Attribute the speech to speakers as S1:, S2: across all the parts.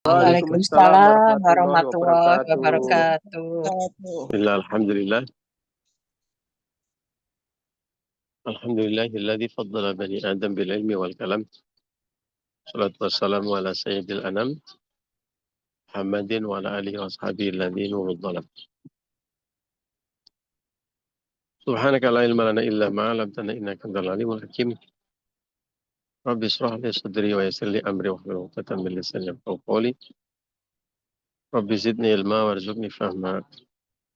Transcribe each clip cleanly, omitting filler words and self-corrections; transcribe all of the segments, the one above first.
S1: Waalaikumsalam
S2: Waalaikumsalam
S1: warahmatullahi
S2: warahmatullahi
S1: wabarakatuh.
S2: wabarakatuh.
S1: Alhamdulillah. Alhamdulillahilladzi faddala bani Adam bil ilmi wal kalam. Salatu wassalamu ala sayyidil anam. Muhammadin wa ala alihi wa ashabihi alladhina wudzalam. Subhanaka la ilma lana illa ma 'allamtana innaka antal alimul hakim. Rabbi ishrah li sadri wa yassir li amri wahlul 'uqdatam min lisani yafqahu qawli. Rabbi zidni ilma warzuqni fahma.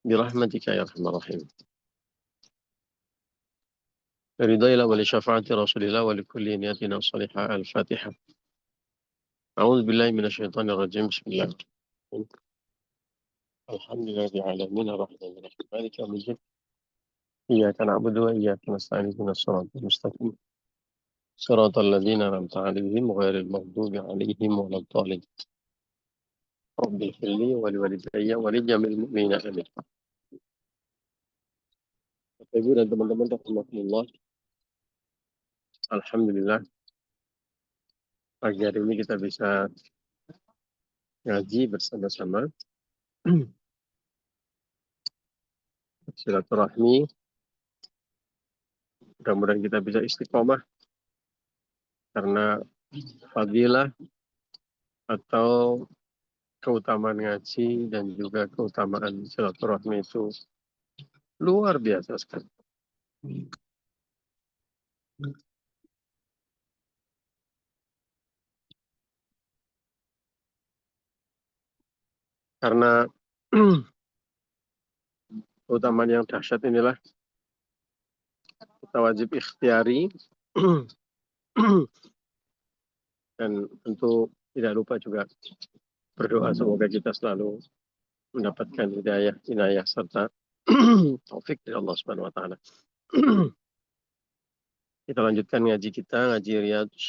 S1: Birahmatika ya arhamar rahim. Ridailah wa li syafaati Rasulillah wa li kulli niyatina salihah al-Fatihah. A'udzu billahi minasyaitonir rajim. Bismillahirrahmanirrahim. Alhamdulillahirabbil alamin arrahmanir rahim maliki yaumiddin. Iyyaka na'budu wa iyyaka nasta'in ihdinas siratal mustaqim. Siratal ladzina an'amta 'alaihim ghairil maghdubi 'alaihim waladdallin. Rabbil ighfirli wa liwalidayya wa lijami'il mu'minina amin. Bapak Ibu dan teman-teman rahimakumullah. Alhamdulillah pagi hari ini kita bisa ngaji bersama-sama. Silaturahmi. Mudah-mudahan kita bisa istiqomah karena fadilah atau keutamaan ngaji dan juga keutamaan silaturahmi itu luar biasa sekali. Karena keutamaan yang dahsyat inilah kita wajib ikhtiari dan tentu tidak lupa juga berdoa semoga kita selalu mendapatkan hidayah, inayah serta taufik dari Allah Subhanahu wa taala. Kita lanjutkan ngaji kita, ngaji Riyadhus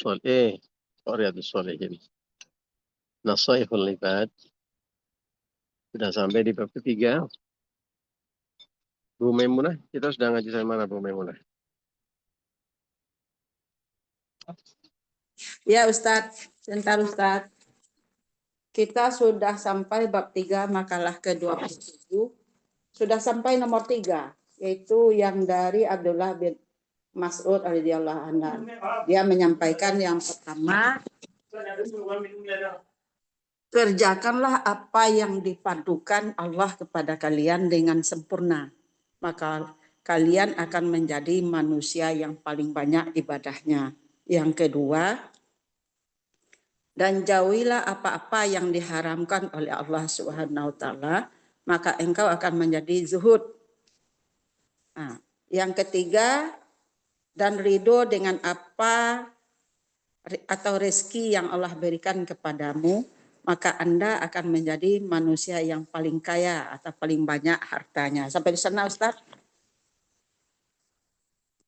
S1: Shalihin. Nasaihul Ibad. Sudah sampai di bab ketiga. Bu Maimunah, kita sudah ngaji sampai mana Bu Maimunah?
S3: Ya Ustadz, sebentar Ustadz. Kita sudah sampai bab 3 makalah ke-27. Sudah sampai nomor 3, yaitu yang dari Abdullah bin Mas'ud radhiyallahu anhu. Dia menyampaikan yang pertama, kerjakanlah apa yang dipadukan Allah kepada kalian dengan sempurna, maka kalian akan menjadi manusia yang paling banyak ibadahnya. Yang kedua, dan jauhilah apa-apa yang diharamkan oleh Allah Subhanahu wa taala, maka engkau akan menjadi zuhud. Nah, yang ketiga, dan ridho dengan apa atau rezeki yang Allah berikan kepadamu, maka Anda akan menjadi manusia yang paling kaya atau paling banyak hartanya. Sampai di sana Ustaz?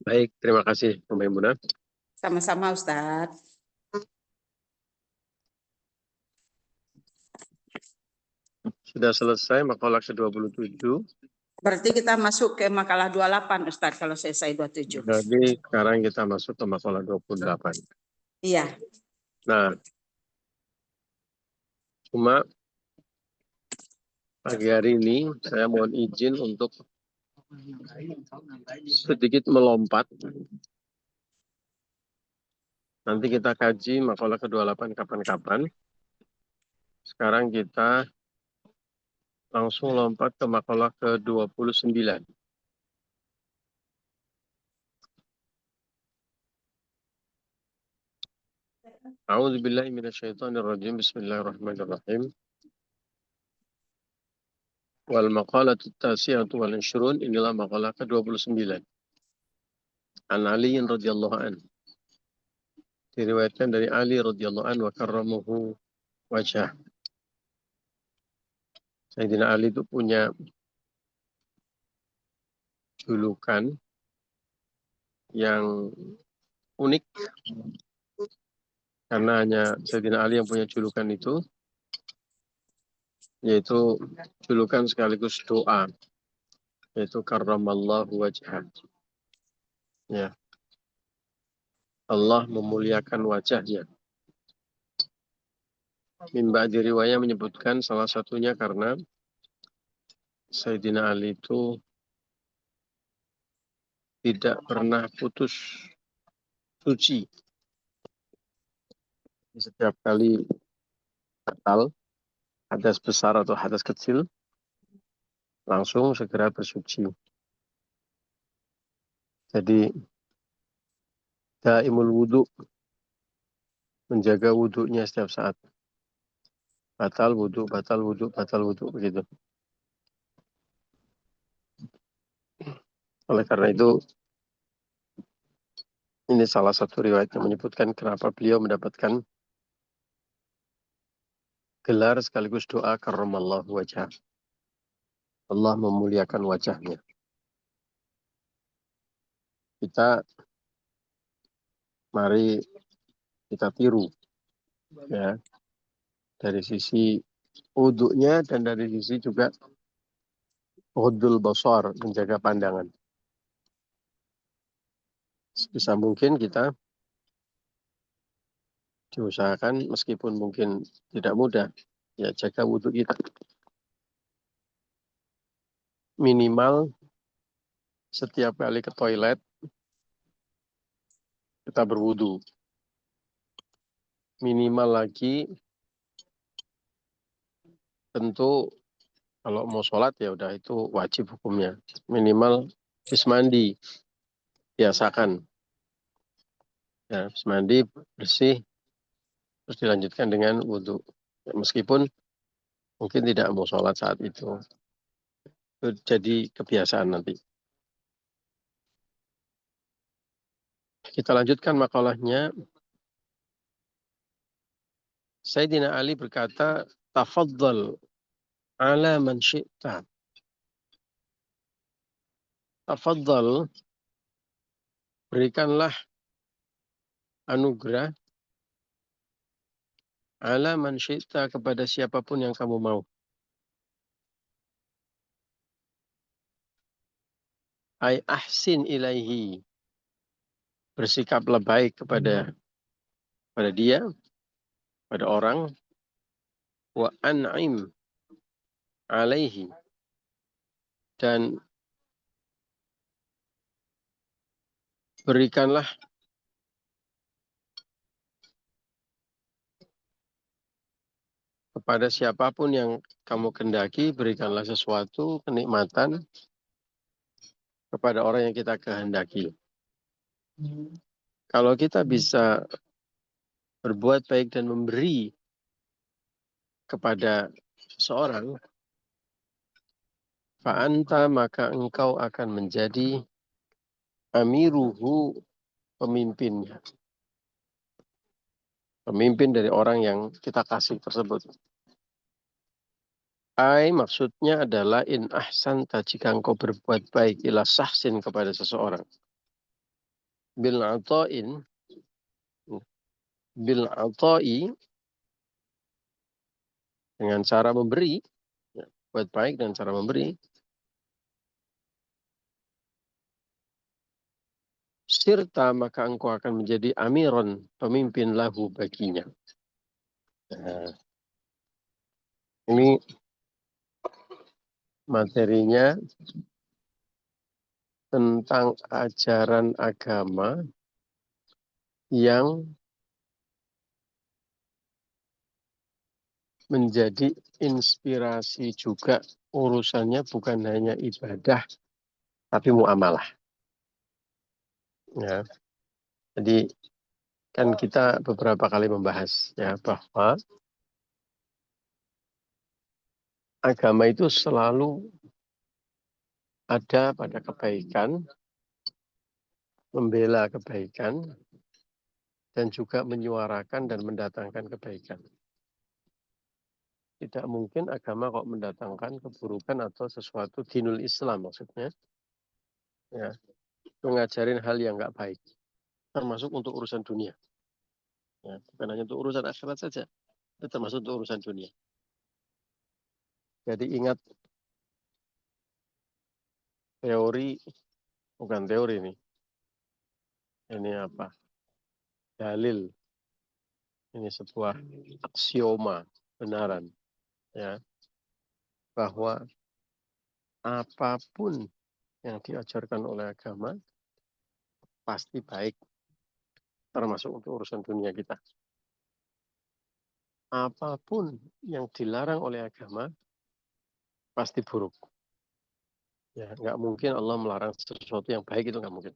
S1: Baik, terima kasih Bu Maimunah.
S3: Sama-sama Ustaz.
S1: Sudah selesai makalah ke-27.
S3: Berarti kita masuk ke makalah 28 Ustaz kalau selesai 27.
S1: Jadi sekarang kita masuk ke makalah 28.
S3: Iya.
S1: Nah, cuma pagi hari ini saya mohon izin untuk sedikit melompat. Nanti kita kaji makalah ke-28 kapan-kapan. Sekarang kita langsung lompat ke makalah ke-29. A'udzubillahi minasyaitonirrajim. Bismillahirrahmanirrahim. Wal maqalatu at-tasi'atu wal 20, inilah makalah ke-29. An Ali radhiyallahu anhu. Diriwayatkan dari Ali radhiyallahu anhu wa karramahu wajah. Sayyidina Ali itu punya julukan yang unik karena hanya Sayyidina Ali yang punya julukan itu, yaitu julukan sekaligus doa, yaitu karramallahu wajhah. Ya. Allah memuliakan wajahnya. Mimba di riwayat menyebutkan salah satunya karena Sayyidina Ali itu tidak pernah putus suci. Setiap kali batal, hadas besar atau hadas kecil, langsung segera bersuci. Jadi daimul wudhu, menjaga wudhunya setiap saat. Batal wudhu, batal wudhu, batal wudhu, begitu. Oleh karena itu, ini salah satu riwayat yang menyebutkan kenapa beliau mendapatkan gelar sekaligus doa karramallahu wajah. Allah memuliakan wajahnya. Kita, mari kita tiru, ya, dari sisi wudhunya dan dari sisi juga hudul basar, menjaga pandangan. Sebisa mungkin kita diusahakan meskipun mungkin tidak mudah, ya jaga wudhu kita. Minimal setiap kali ke toilet kita berwudhu. Minimal lagi tentu kalau mau sholat ya udah itu wajib hukumnya. Minimal habis mandi, biasakan. Ya, habis mandi bersih, terus dilanjutkan dengan wudhu. Ya, meskipun mungkin tidak mau sholat saat itu jadi kebiasaan nanti. Kita lanjutkan makalahnya. Sayyidina Ali berkata, "Tafaddal ala man syi'ta." Tafaddal, berikanlah anugerah ala man syi'ta, kepada siapapun yang kamu mau. Ai ahsin ilaihi, bersikaplah baik pada dia, pada orang. Wa an'im alaihi, dan berikanlah kepada siapapun yang kamu kendaki, berikanlah sesuatu kenikmatan kepada orang yang kita kehendaki. Kalau kita bisa berbuat baik dan memberi kepada seseorang, fa'anta, maka engkau akan menjadi amiruhu, pemimpinnya. Pemimpin dari orang yang kita kasih tersebut. Ai, maksudnya adalah in ahsanta, jika engkau berbuat baik, ila sahsin, kepada seseorang. Bil ata'in, bil ata'i, dengan cara memberi, ya, buat baik dan cara memberi. Sirta, maka engkau akan menjadi amiron, pemimpin lahu, baginya. Nah, ini materinya tentang ajaran agama yang menjadi inspirasi juga, urusannya bukan hanya ibadah tapi muamalah. Ya, jadi kan kita beberapa kali membahas ya bahwa agama itu selalu ada pada kebaikan, membela kebaikan, dan juga menyuarakan dan mendatangkan kebaikan. Tidak mungkin agama kok mendatangkan keburukan atau sesuatu, dinul Islam maksudnya, ya, mengajarin hal yang nggak baik, termasuk untuk urusan dunia. Ya, bukan hanya untuk urusan akhirat saja, itu termasuk untuk urusan dunia. Jadi ingat teori, bukan teori nih, ini apa? Dalil. ini sebuah aksioma benaran, ya, bahwa apapun yang diajarkan oleh agama pasti baik, termasuk untuk urusan dunia kita. Apapun yang dilarang oleh agama pasti buruk. Ya, nggak mungkin Allah melarang sesuatu yang baik, itu nggak mungkin.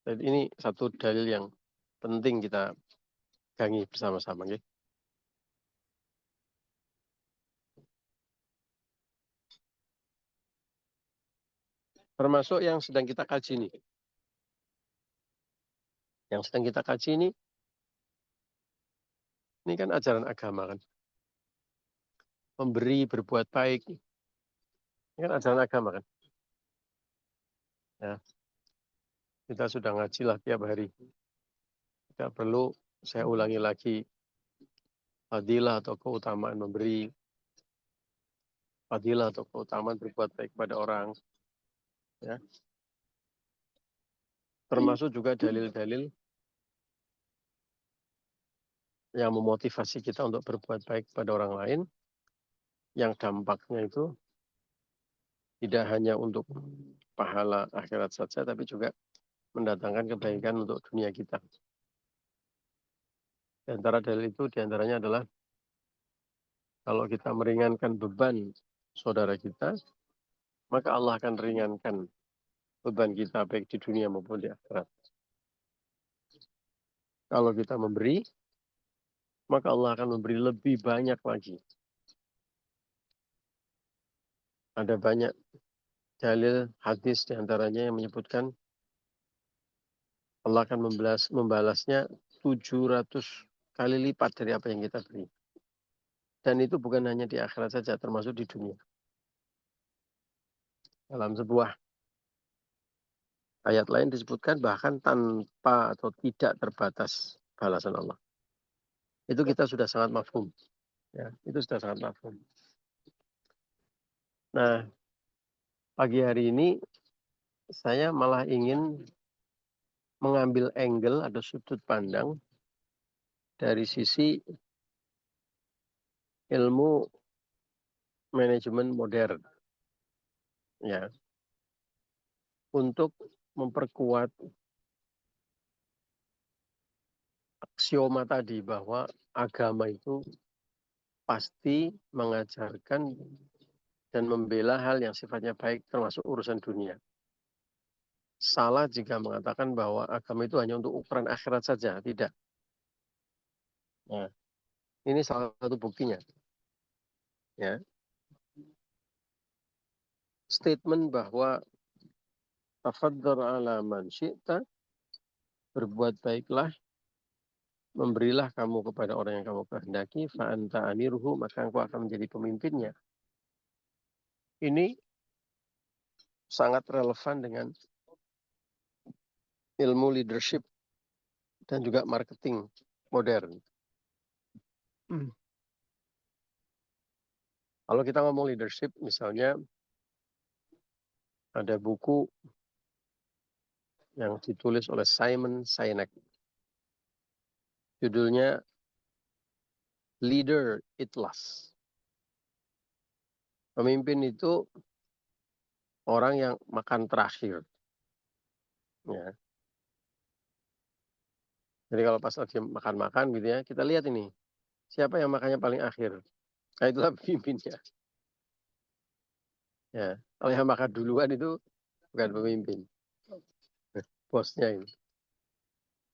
S1: Jadi ini satu dalil yang penting kita pegangi bersama-sama. Ya. Termasuk yang sedang kita kaji ini. Yang sedang kita kaji ini kan ajaran agama kan. Memberi, berbuat baik. Ini kan ajaran agama kan. Ya. Kita sudah ngaji lah tiap hari. Tidak perlu saya ulangi lagi fadilah atau keutamaan memberi, fadilah atau keutamaan berbuat baik kepada orang. Ya. Termasuk juga dalil-dalil yang memotivasi kita untuk berbuat baik kepada orang lain, yang dampaknya itu tidak hanya untuk pahala akhirat saja, tapi juga mendatangkan kebaikan untuk dunia kita. Di antara dalil itu, diantaranya adalah kalau kita meringankan beban saudara kita, maka Allah akan ringankan beban kita baik di dunia maupun di akhirat. Kalau kita memberi, maka Allah akan memberi lebih banyak lagi. Ada banyak dalil hadis diantaranya yang menyebutkan Allah akan membalasnya 700 kali lipat dari apa yang kita beri. Dan itu bukan hanya di akhirat saja, termasuk di dunia. Dalam sebuah ayat lain disebutkan bahkan tanpa atau tidak terbatas balasan Allah. Itu kita sudah sangat mafhum. Ya, itu sudah sangat mafhum. Nah, pagi hari ini saya malah ingin mengambil angle atau sudut pandang dari sisi ilmu manajemen modern. Ya, untuk memperkuat aksioma tadi bahwa agama itu pasti mengajarkan dan membela hal yang sifatnya baik termasuk urusan dunia. Salah jika mengatakan bahwa agama itu hanya untuk ukuran akhirat saja, tidak. Nah, ini salah satu buktinya. Ya. Statement bahwa tafaddar ala man syi'ta, berbuat baiklah, memberilah kamu kepada orang yang kamu kehendaki, fa anta amiruhu, maka engkau akan menjadi pemimpinnya. Ini sangat relevan dengan ilmu leadership dan juga marketing modern. Kalau kita ngomong leadership, misalnya ada buku yang ditulis oleh Simon Sinek. Judulnya Leader Eat Last. Pemimpin itu orang yang makan terakhir. Ya. Jadi kalau pas lagi makan-makan gitu ya, kita lihat ini. Siapa yang makannya paling akhir? Nah, itulah pemimpinnya. Ya. Kalau yang makan duluan itu bukan pemimpin. Bosnya ini.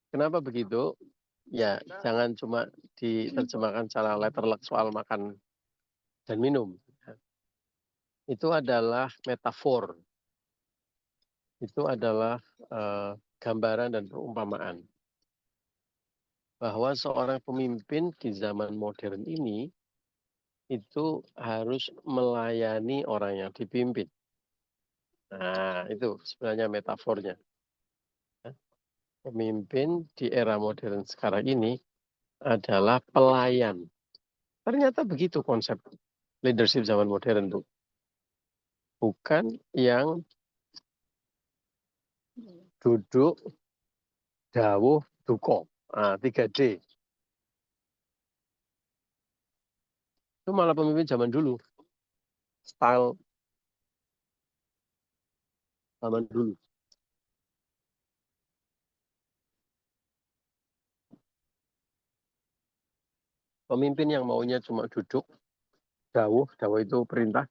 S1: Kenapa begitu? Ya, jangan cuma diterjemahkan secara letterlek soal makan dan minum. Itu adalah metafor. Itu adalah gambaran dan perumpamaan. Bahwa seorang pemimpin di zaman modern ini itu harus melayani orang yang dipimpin. Nah, itu sebenarnya metafornya. Pemimpin di era modern sekarang ini adalah pelayan. Ternyata begitu konsep leadership zaman modern tuh. Bukan yang duduk, dawuh, duko. 3D. Itu malah pemimpin zaman dulu. Style zaman dulu. Pemimpin yang maunya cuma duduk, dawuh itu perintah,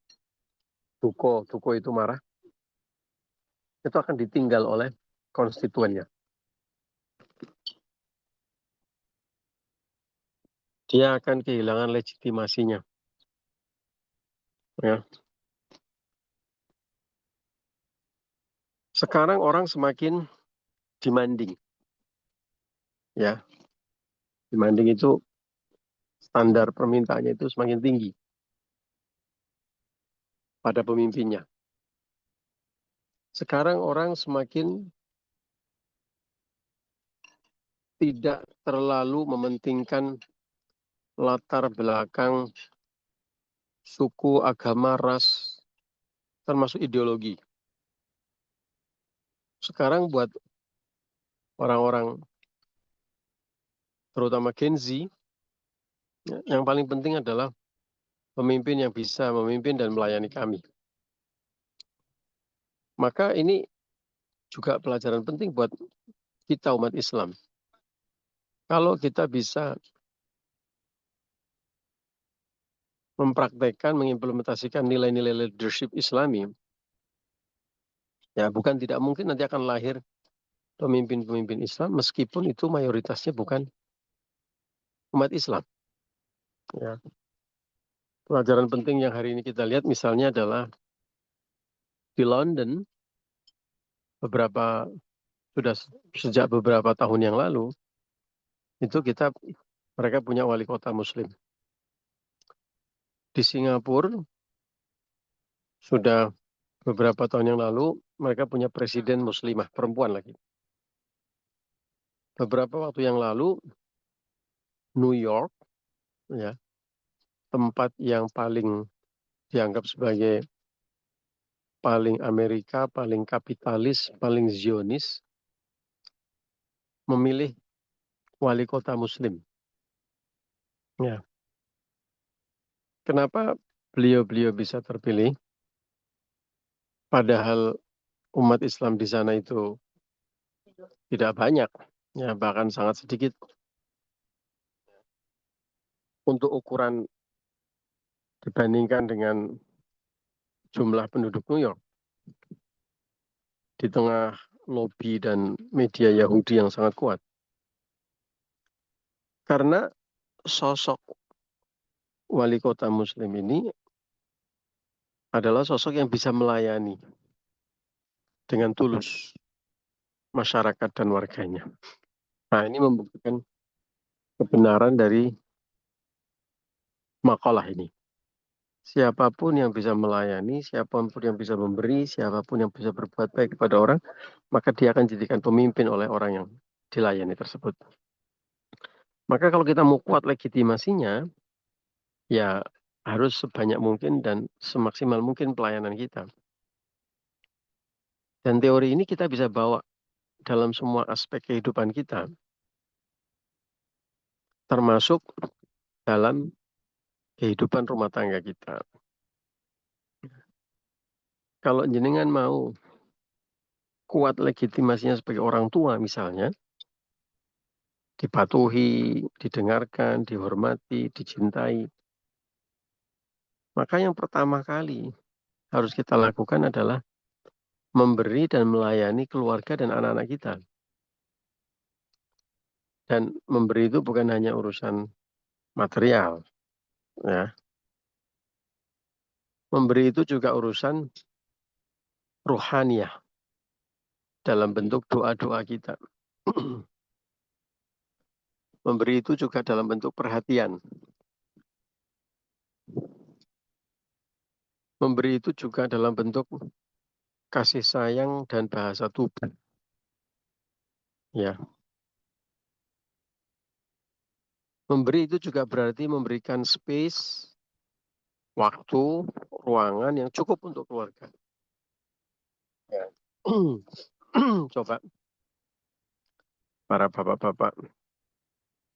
S1: duko itu marah, itu akan ditinggal oleh konstituennya. Dia akan kehilangan legitimasinya. Ya. Sekarang orang semakin demanding. Ya, demanding itu standar permintaannya itu semakin tinggi pada pemimpinnya. Sekarang orang semakin tidak terlalu mementingkan latar belakang suku, agama, ras, termasuk ideologi. Sekarang buat orang-orang, terutama Gen Z, yang paling penting adalah pemimpin yang bisa memimpin dan melayani kami. Maka ini juga pelajaran penting buat kita umat Islam. Kalau kita bisa mempraktekkan, mengimplementasikan nilai-nilai leadership Islami, ya bukan tidak mungkin nanti akan lahir pemimpin-pemimpin Islam meskipun itu mayoritasnya bukan umat Islam. Ya. Pelajaran penting yang hari ini kita lihat misalnya adalah di London sudah sejak beberapa tahun yang lalu itu mereka punya wali kota Muslim. Di Singapura sudah beberapa tahun yang lalu mereka punya presiden Muslimah perempuan lagi. Beberapa waktu yang lalu New York, ya, tempat yang paling dianggap sebagai paling Amerika, paling kapitalis, paling Zionis, memilih wali kota Muslim. Ya. Kenapa beliau-beliau bisa terpilih? Padahal umat Islam di sana itu tidak banyak, ya bahkan sangat sedikit. Untuk ukuran dibandingkan dengan jumlah penduduk New York, di tengah lobby dan media Yahudi yang sangat kuat. Karena sosok wali kota Muslim ini adalah sosok yang bisa melayani dengan tulus masyarakat dan warganya. Nah, ini membuktikan kebenaran dari makalah ini. Siapapun yang bisa melayani, siapapun yang bisa memberi, siapapun yang bisa berbuat baik kepada orang, maka dia akan dijadikan pemimpin oleh orang yang dilayani tersebut. Maka kalau kita mau kuat legitimasinya, ya harus sebanyak mungkin dan semaksimal mungkin pelayanan kita. Dan teori ini kita bisa bawa dalam semua aspek kehidupan kita, termasuk dalam kehidupan rumah tangga kita. Kalau jenengan mau kuat legitimasinya sebagai orang tua misalnya, dipatuhi, didengarkan, dihormati, dicintai, maka yang pertama kali harus kita lakukan adalah memberi dan melayani keluarga dan anak-anak kita. Dan memberi itu bukan hanya urusan material, ya. Memberi itu juga urusan ruhaniyah dalam bentuk doa-doa kita. Memberi itu juga dalam bentuk perhatian. Memberi itu juga dalam bentuk kasih sayang dan bahasa tubuh. Ya. Memberi itu juga berarti memberikan space, waktu, ruangan yang cukup untuk keluarga. Ya. Coba para bapak-bapak,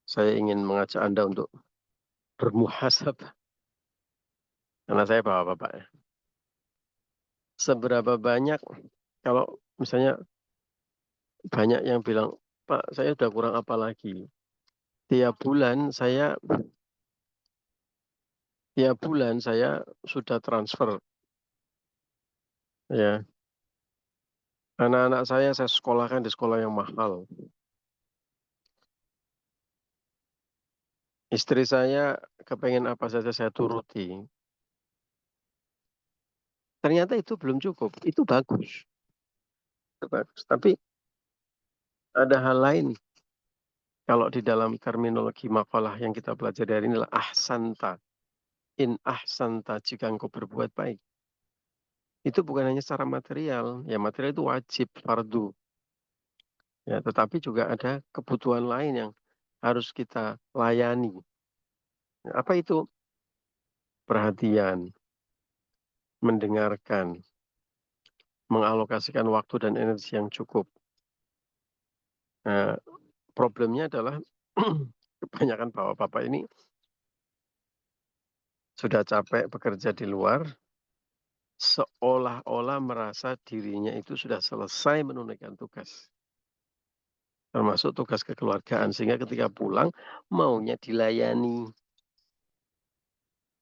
S1: saya ingin mengajak Anda untuk bermuhasabah. Karena saya bapak-bapak ya. Seberapa banyak, kalau misalnya banyak yang bilang, Pak, saya udah kurang apa lagi. Tiap bulan saya sudah transfer. Ya, anak-anak saya sekolahkan di sekolah yang mahal. Istri saya kepengen apa saja saya turuti. Ternyata itu belum cukup. Itu bagus. Itu bagus. Tapi ada hal lain. Kalau di dalam terminologi makalah yang kita pelajari hari ini adalah ahsanta. In ahsanta, jika engkau berbuat baik. Itu bukan hanya secara material. Ya, material itu wajib, fardu. Ya, tetapi juga ada kebutuhan lain yang harus kita layani. Apa itu? Perhatian, mendengarkan, mengalokasikan waktu dan energi yang cukup. Nah, problemnya adalah kebanyakan bapak-bapak ini sudah capek bekerja di luar, seolah-olah merasa dirinya itu sudah selesai menunaikan tugas. Termasuk tugas kekeluargaan. Sehingga ketika pulang, maunya dilayani.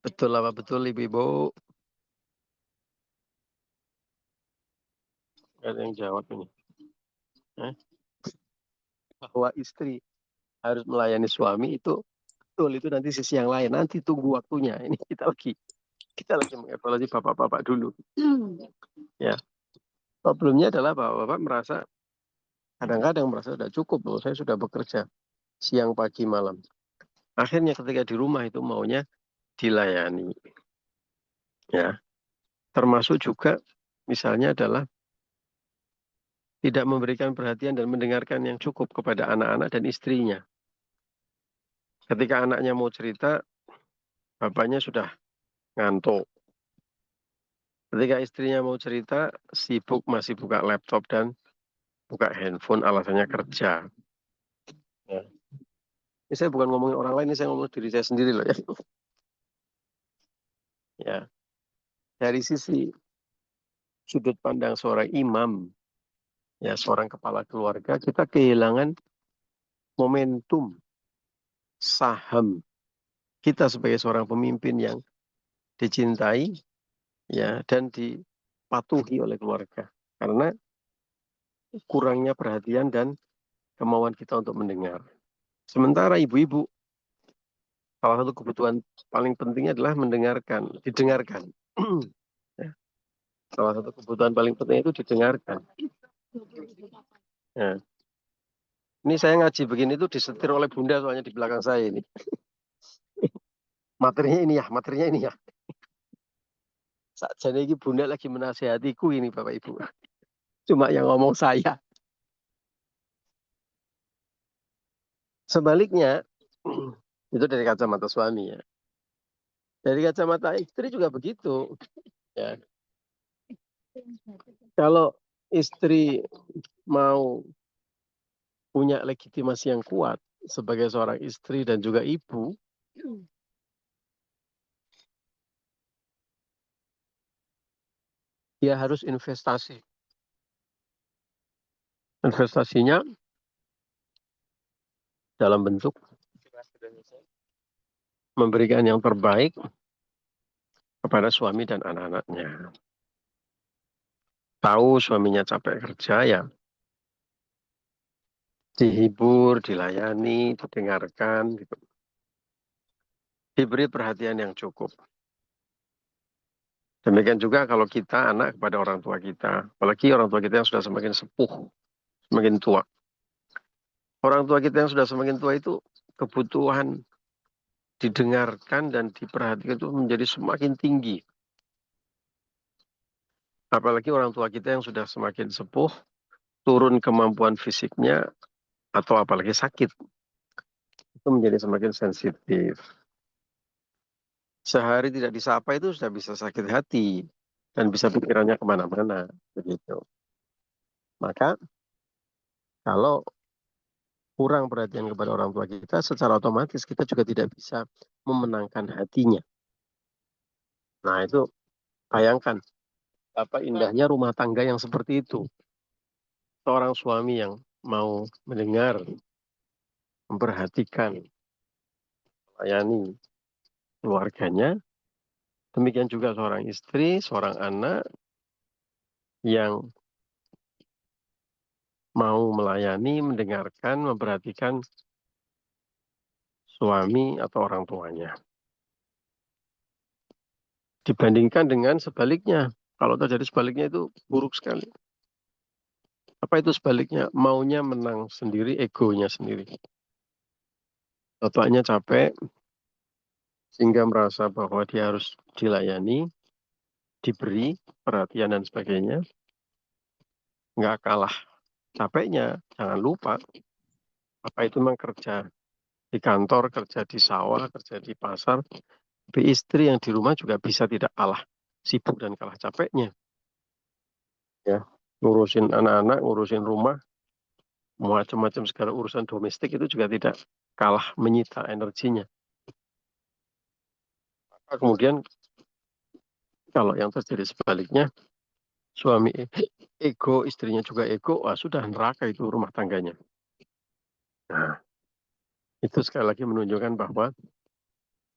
S1: Betul apa betul, Ibu-Ibu? Ada yang jawab ini. Bahwa istri harus melayani suami itu betul, itu nanti sisi yang lain. Nanti tunggu waktunya. Ini kita lagi mengevaluasi bapak-bapak dulu. Ya. Problemnya adalah bapak-bapak merasa kadang-kadang merasa sudah cukup loh, saya sudah bekerja siang, pagi, malam. Akhirnya ketika di rumah itu maunya dilayani. Ya. Termasuk juga misalnya adalah tidak memberikan perhatian dan mendengarkan yang cukup kepada anak-anak dan istrinya. Ketika anaknya mau cerita, bapaknya sudah ngantuk. Ketika istrinya mau cerita, sibuk masih buka laptop dan buka handphone, alasannya kerja. Ya. Ini saya bukan ngomongin orang lain, ini saya ngomong diri saya sendiri loh ya. Ya. Dari sisi sudut pandang seorang imam, ya seorang kepala keluarga, kita kehilangan momentum, saham kita sebagai seorang pemimpin yang dicintai, ya, dan dipatuhi oleh keluarga. Karena kurangnya perhatian dan kemauan kita untuk mendengar. Sementara ibu-ibu, salah satu kebutuhan paling pentingnya adalah mendengarkan, didengarkan. Ya, salah satu kebutuhan paling penting itu didengarkan. Ya. Ini saya ngaji begini itu disetir oleh Bunda soalnya di belakang saya ini. Materinya ini ya. Jadi ini Bunda lagi menasihatiku ini Bapak Ibu. Cuma yang ngomong saya. Sebaliknya, itu dari kacamata suami ya. Dari kacamata istri juga begitu. Ya. Kalau istri mau punya legitimasi yang kuat sebagai seorang istri dan juga ibu, dia harus investasi. Investasinya dalam bentuk memberikan yang terbaik kepada suami dan anak-anaknya. Tahu suaminya capek kerja ya, dihibur, dilayani, didengarkan, gitu. Diberi perhatian yang cukup. Demikian juga kalau kita anak kepada orang tua kita, apalagi orang tua kita yang sudah semakin sepuh, semakin tua. Orang tua kita yang sudah semakin tua itu kebutuhan didengarkan dan diperhatikan itu menjadi semakin tinggi. Apalagi orang tua kita yang sudah semakin sepuh, turun kemampuan fisiknya, atau apalagi sakit, itu menjadi semakin sensitif. Sehari tidak disapa itu sudah bisa sakit hati dan bisa pikirannya kemana-mana, begitu. Maka kalau kurang perhatian kepada orang tua kita, secara otomatis kita juga tidak bisa memenangkan hatinya. Nah, itu bayangkan apa indahnya rumah tangga yang seperti itu. Seorang suami yang mau mendengar, memperhatikan, melayani keluarganya. Demikian juga seorang istri, seorang anak yang mau melayani, mendengarkan, memperhatikan suami atau orang tuanya. Dibandingkan dengan sebaliknya. Kalau terjadi sebaliknya itu buruk sekali. Apa itu sebaliknya? Maunya menang sendiri, egonya sendiri. Bapaknya capek, sehingga merasa bahwa dia harus dilayani, diberi perhatian dan sebagainya. Nggak kalah capeknya, jangan lupa. Apa itu memang kerja di kantor, kerja di sawah, kerja di pasar. Tapi istri yang di rumah juga bisa tidak kalah sibuk dan kalah capeknya. Ya, ngurusin anak-anak, ngurusin rumah, macam-macam segala urusan domestik itu juga tidak kalah menyita energinya. Kemudian kalau yang terjadi sebaliknya, suami ego, istrinya juga ego, wah sudah neraka itu rumah tangganya. Nah, itu sekali lagi menunjukkan bahwa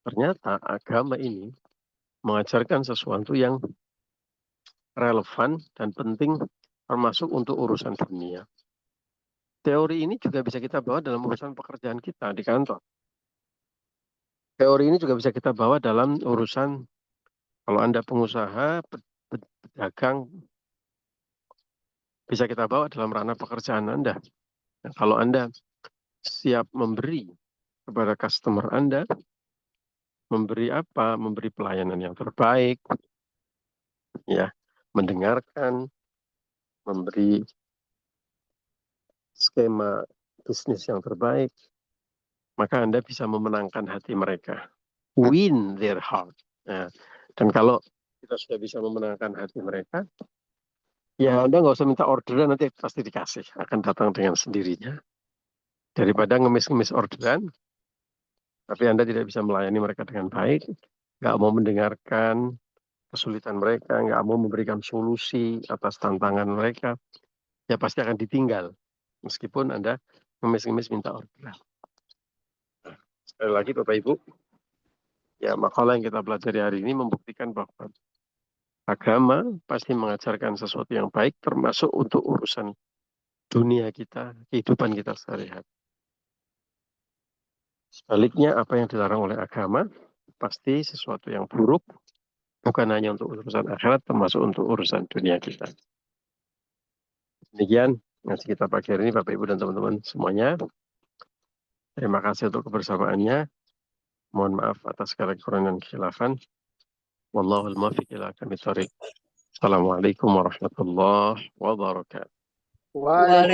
S1: ternyata agama ini mengajarkan sesuatu yang relevan dan penting termasuk untuk urusan dunia. Teori ini juga bisa kita bawa dalam urusan pekerjaan kita di kantor. Teori ini juga bisa kita bawa dalam urusan kalau Anda pengusaha, pedagang, bisa kita bawa dalam ranah pekerjaan Anda. Nah, kalau Anda siap memberi kepada customer Anda, memberi apa? Memberi pelayanan yang terbaik, ya, mendengarkan, memberi skema bisnis yang terbaik, maka Anda bisa memenangkan hati mereka. Win their heart. Nah, dan kalau kita sudah bisa memenangkan hati mereka, ya Anda nggak usah minta orderan, nanti pasti dikasih. Akan datang dengan sendirinya. Daripada ngemis-ngemis orderan, tapi Anda tidak bisa melayani mereka dengan baik, nggak mau mendengarkan kesulitan mereka, nggak mau memberikan solusi atas tantangan mereka, ya pasti akan ditinggal. Meskipun Anda ngemis-ngemis minta orderan. Sekali lagi Bapak Ibu, ya makalah yang kita pelajari hari ini membuktikan bahwa agama pasti mengajarkan sesuatu yang baik termasuk untuk urusan dunia kita, kehidupan kita sehari-hari. Sebaliknya apa yang dilarang oleh agama pasti sesuatu yang buruk, bukan hanya untuk urusan akhirat termasuk untuk urusan dunia kita. Demikian ngaji kita pagi hari ini Bapak Ibu dan teman-teman semuanya. Terima kasih untuk kebersamaannya. Mohon maaf atas segala kekurangan dan kekhilafan. Wallahul muwaffiq ila aqwamit thoriq. Assalamualaikum warahmatullahi wabarakatuh.